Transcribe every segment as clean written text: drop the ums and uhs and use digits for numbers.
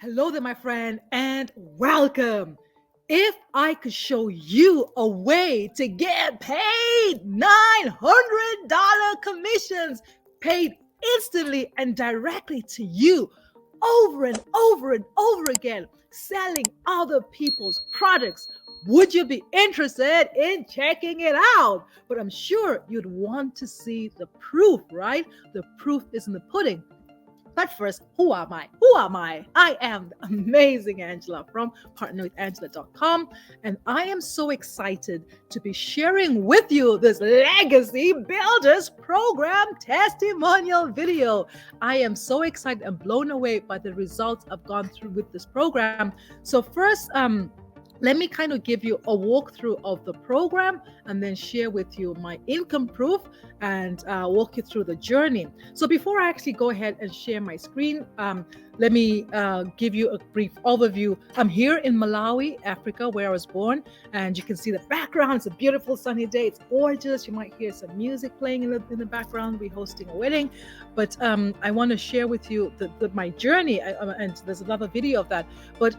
Hello there, my friend, and welcome. If I could show you a way to get paid $900 commissions paid instantly and directly to you over and over and over again, selling other people's products, would you be interested in checking it out? But I'm sure you'd want to see the proof, right? The proof is in the pudding. But first, who am I? Who am I? I am the amazing Angela from partnerwithangela.com, and I am so excited to be sharing with you this Legacy Builders Program testimonial video. I am so excited and blown away by the results I've gone through with this program. So first, let me kind of give you a walkthrough of the program and then share with you my income proof and walk you through the journey. So before I actually go ahead and share my screen, let me give you a brief overview. I'm here in Malawi, Africa, where I was born, and you can see the background. It's a beautiful sunny day. It's gorgeous. You might hear some music playing in the background. We're hosting a wedding, but I want to share with you my journey, and there's another video of that. But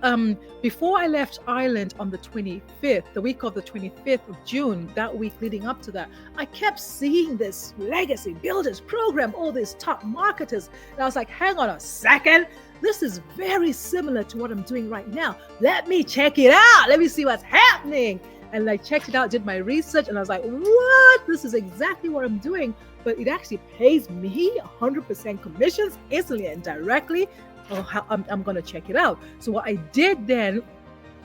before I left Ireland on the 25th, the week of the 25th of June, that week leading up to that, I kept seeing this Legacy Builders program, all these top marketers. And I was like, hang on a second. This is very similar to what I'm doing right now. Let me check it out. Let me see what's happening. And I checked it out, did my research, and I was like, what? This is exactly what I'm doing. But it actually pays me 100% commissions instantly and directly. Oh, I'm going to check it out. So what I did then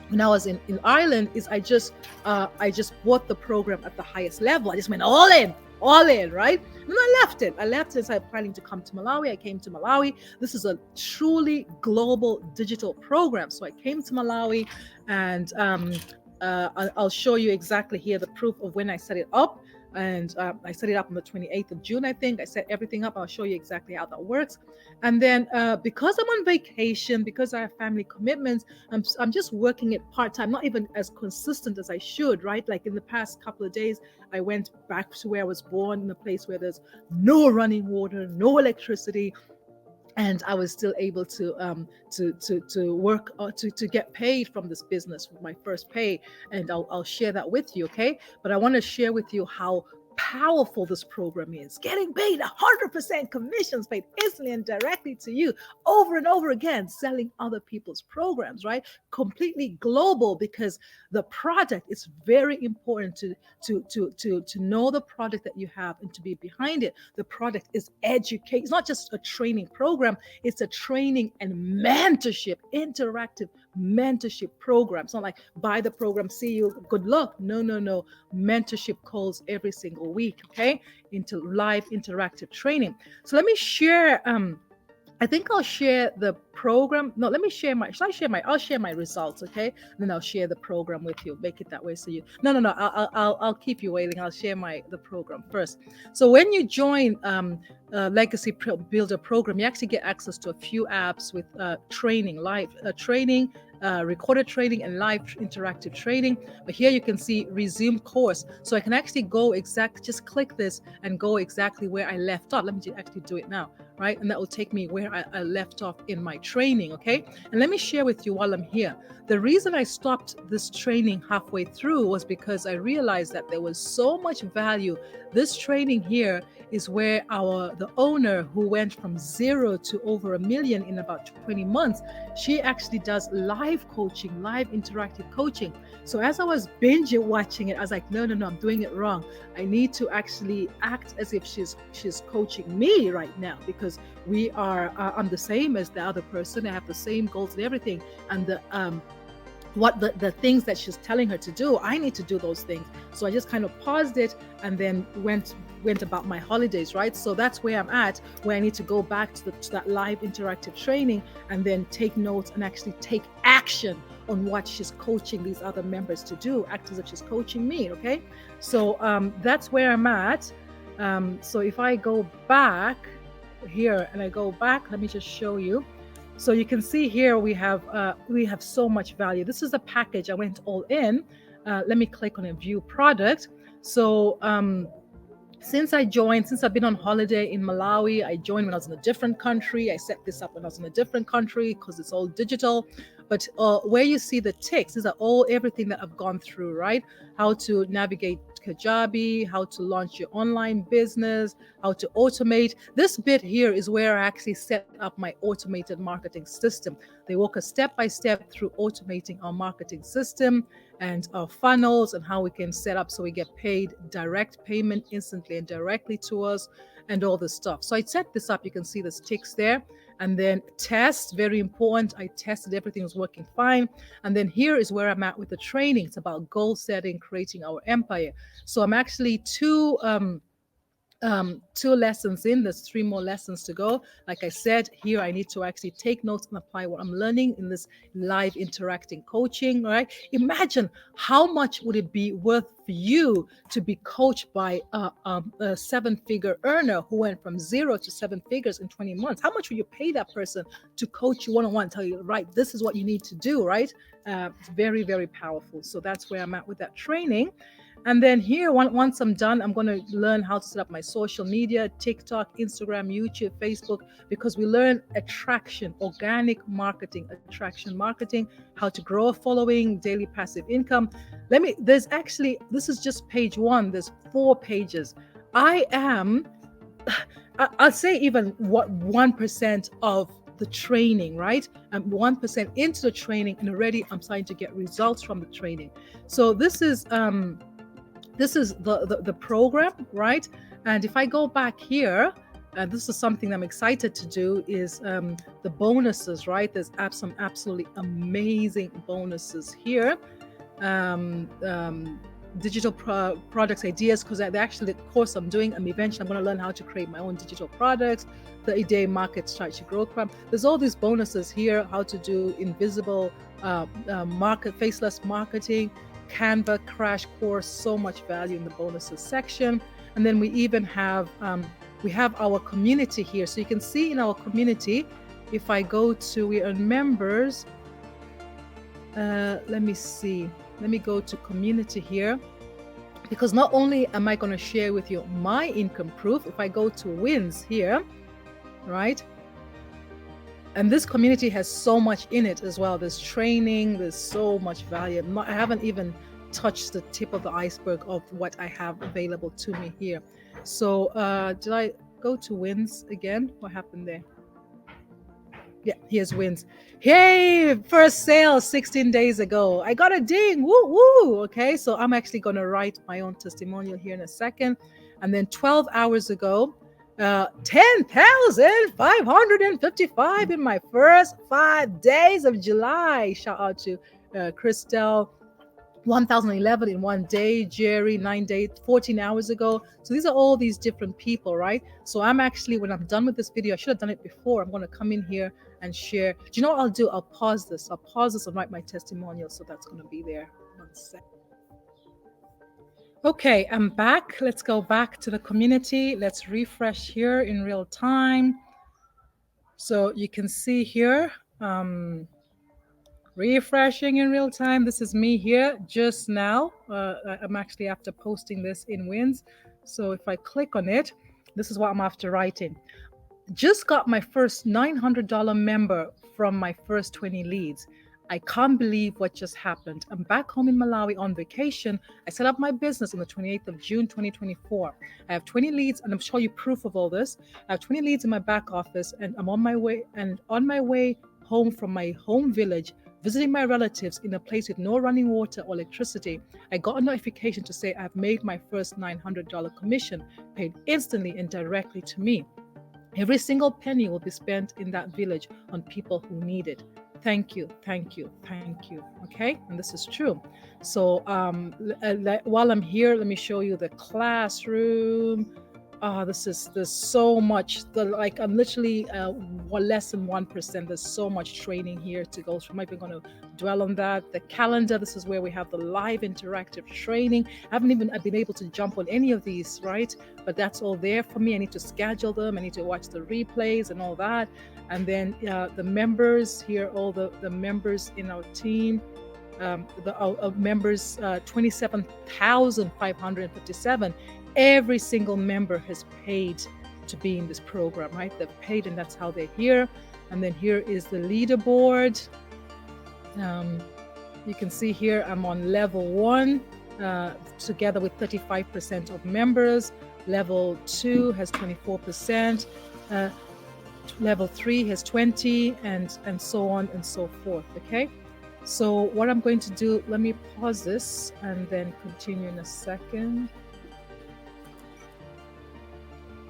when I was in Ireland is I just bought the program at the highest level. I just went all in, right? And then I left it. And started planning to come to Malawi. I came to Malawi. This is a truly global digital program. So I came to Malawi, and I'll show you exactly here the proof of when I set it up. And I set it up on the 28th of June, I think. I set everything up. I'll show you exactly how that works. And then because I'm on vacation, because I have family commitments, I'm just working it part-time, not even as consistent as I should, right? Like in the past couple of days, I went back to where I was born, in a place where there's no running water, no electricity. And I was still able to work to get paid from this business with my first pay, and I'll share that with you, okay? But I want to share with you how powerful this program is. Getting paid 100% commissions paid instantly and directly to you over and over again, selling other people's programs, right? Completely global, because the product is very important to know the product that you have and to be behind it. The product is educate. It's not just a training program, it's a training and mentorship, interactive mentorship program. It's not like buy the program, see you, good luck. No. Mentorship calls every single week, okay? Into live interactive training. So let me share I think I'll share the program. No, let me share I'll share my results, okay? And then I'll share the program with you. Make it that way so you, no. I'll keep you waiting. I'll share the program first. So when you join Legacy Builder program, you actually get access to a few apps with training, live training, recorded training, and live interactive training. But here you can see resume course. So I can actually just click this and go exactly where I left off. Let me actually do it now, right? And that will take me where I left off in my training, okay? And let me share with you while I'm here. The reason I stopped this training halfway through was because I realized that there was so much value. This training here is where the owner, who went from 0 to over $1 million in about 20 months, she actually does live coaching, live interactive coaching. So as I was binge watching it, I was like, no, I'm doing it wrong. I need to actually act as if she's coaching me right now, because we are I'm the same as the other person. I have the same goals and everything, and the things that she's telling her to do, I need to do those things. So I just kind of paused it and then went about my holidays, right? So that's where I'm at, where I need to go back to that live interactive training and then take notes and actually take action on what she's coaching these other members to do, act as if she's coaching me, okay? So that's where I'm at. So if I go back here and I go back, let me just show you. So you can see here we have so much value. This is a package. I went all in. Let me click on a view product. So since I've been on holiday in Malawi, I joined when I was in a different country. I set this up when I was in a different country because it's all digital. But where you see the ticks, these are everything that I've gone through, right? How to navigate Kajabi, how to launch your online business, how to automate. This bit here is where I actually set up my automated marketing system. They walk us step by step through automating our marketing system and our funnels and how we can set up so we get paid direct payment instantly and directly to us and all this stuff. So I set this up. You can see the ticks there. And then test, very important. I tested everything was working fine. And then here is where I'm at with the training. It's about goal setting, creating our empire. So I'm actually two lessons in. There's 3 more lessons to go. Like I said, here I need to actually take notes and apply what I'm learning in this live interacting coaching, right? Imagine how much would it be worth for you to be coached by a 7-figure earner who went from 0 to 7 figures in 20 months. How much would you pay that person to coach you one-on-one, tell you, right, this is what you need to do, right? It's very, very powerful. So that's where I'm at with that training. And then here, once I'm done, I'm going to learn how to set up my social media, TikTok, Instagram, YouTube, Facebook, because we learn attraction, organic marketing, attraction marketing, how to grow a following, daily passive income. This is just page 1. There's 4 pages. I'll say even 1% of the training, right? I'm 1% into the training and already I'm starting to get results from the training. So this is the program, right? And if I go back here, and this is something I'm excited to do, is the bonuses, right? There's some absolutely amazing bonuses here. Digital products ideas, because actually the course I'm doing, eventually I'm going to learn how to create my own digital products, 30-day market strategy growth plan. There's all these bonuses here, how to do invisible faceless marketing, Canva crash course, so much value in the bonuses section. And then we even have our community here. So you can see in our community, if I go to, we are members, let me go to community here, because not only am I going to share with you my income proof, if I go to wins here, right? And this community has so much in it as well. There's training, there's so much value. I haven't even touched the tip of the iceberg of what I have available to me here. So did I go to wins again? What happened there? Yeah, here's wins. Hey, first sale 16 days ago. I got a ding. Woo, woo. Okay, so I'm actually going to write my own testimonial here in a second. And then 12 hours ago, 10,555 in my first 5 days of July. Shout out to Christelle. 1,011 in 1 day, Jerry 9 days, 14 hours ago. So these are all these different people, right? So I'm actually, when I'm done with this video, I should have done it before. I'm going to come in here and share. Do you know what I'll do? I'll pause this and write my testimonial. So that's going to be there. 1 second. Okay, I'm back. Let's go back to the community. Let's refresh here in real time. So you can see here, refreshing in real time. This is me here just now. I'm actually after posting this in Wins. So if I click on it, this is what I'm after writing. Just got my first $900 member from my first 20 leads. I can't believe what just happened. I'm back home in Malawi on vacation. I set up my business on the 28th of June, 2024. I have 20 leads, and I'm showing you proof of all this. I have 20 leads in my back office, and I'm on my way home from my home village, visiting my relatives in a place with no running water or electricity. I got a notification to say I've made my first $900 commission, paid instantly and directly to me. Every single penny will be spent in that village on people who need it. Thank you, thank you, thank you. Okay, and this is true. So while I'm here, let me show you the classroom. There's so much. I'm literally less than 1%. There's so much training here to go through. I'm not even going to dwell on that. The calendar. This is where we have the live interactive training. I haven't even been able to jump on any of these, right? But that's all there for me. I need to schedule them. I need to watch the replays and all that. And then the members here, all the members in our team. Members 27,557. every single member has paid to be in this program, right? They've paid, and that's how they're here. And then here is the leaderboard. You can see here I'm on level 1, together with 35% of members. Level 2 has 24%. Level 3 has 20, and so on and so forth. Okay, so what I'm going to do, let me pause this and then continue in a second.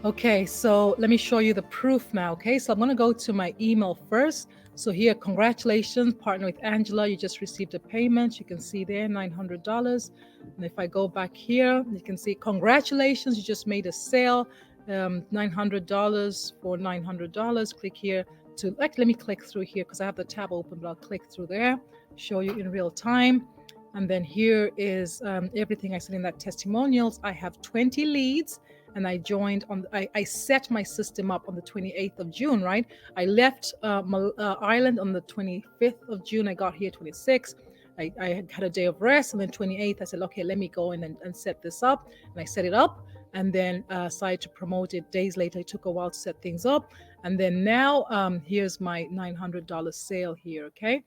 Okay, so let me show you the proof now. Okay, so I'm going to go to my email first. So here, congratulations, partner with Angela. You just received a payment. You can see there $900. And if I go back here, you can see congratulations, you just made a sale, $900 for $900. Click here to, let me click through here because I have the tab open, but I'll click through there, show you in real time. And then here is everything I said in that testimonials. I have 20 leads. And I joined on, I set my system up on the 28th of June, right? I left Ireland on the 25th of June. I got here 26th. I had a day of rest, and then 28th, I said, okay, let me go in and set this up. And I set it up, and then started to promote it days later. It took a while to set things up. And then now, here's my $900 sale here, okay?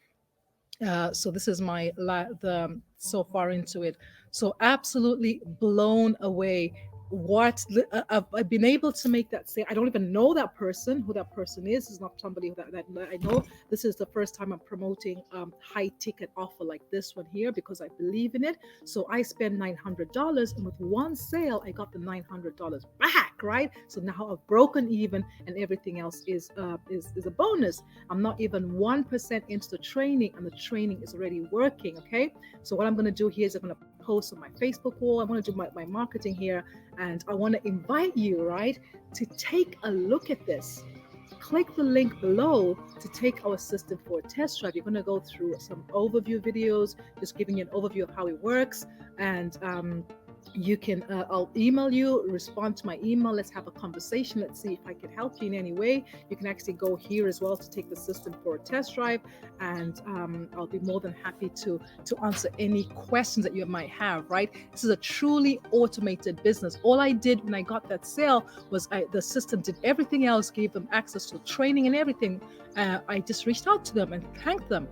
So this is my so far into it. So absolutely blown away. I've been able to make that say. I don't even know that person, who that person is. It's not somebody that I know. This is the first time I'm promoting high ticket offer like this one here because I believe in it. So I spent $900, and with one sale, I got the $900 back, right? So now I've broken even, and everything else is a bonus. I'm not even 1% into the training, and the training is already working. Okay. So what I'm going to do here is I'm going to post on my Facebook wall. I want to do my marketing here, and I want to invite you, right, to take a look at this. Click the link below to take our system for a test drive. You're going to go through some overview videos, just giving you an overview of how it works, and you can I'll email you, respond to my email, let's have a conversation, let's see if I can help you in any way. You can actually go here as well to take the system for a test drive, and I'll be more than happy to answer any questions that you might have, right? This is a truly automated business. All I did when I got that sale was the system did everything else, gave them access to training and everything. I just reached out to them and thanked them.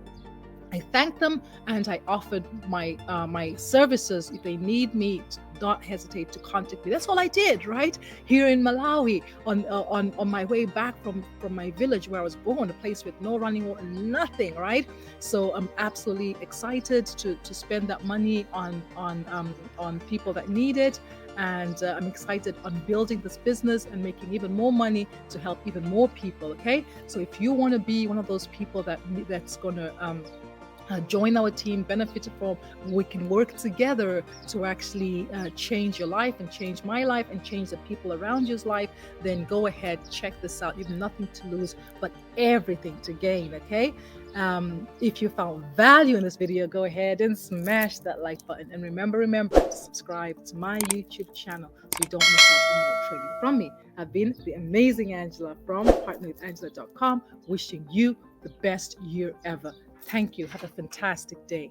And I offered my my services. If they need me, not hesitate to contact me. That's all I did, right? Here in Malawi, on my way back from my village where I was born, a place with no running water, nothing, right? So I'm absolutely excited to spend that money on people that need it. And I'm excited on building this business and making even more money to help even more people. Okay, so if you want to be one of those people that's going to join our team, benefit from, we can work together to actually change your life and change my life and change the people around you's life, then go ahead, check this out. You have nothing to lose but everything to gain. Okay, if you found value in this video, go ahead and smash that like button, and remember to subscribe to my YouTube channel so you don't miss out on more training from me. I've been the amazing Angela from partnerwithangela.com, wishing you the best year ever. Thank you. Have a fantastic day.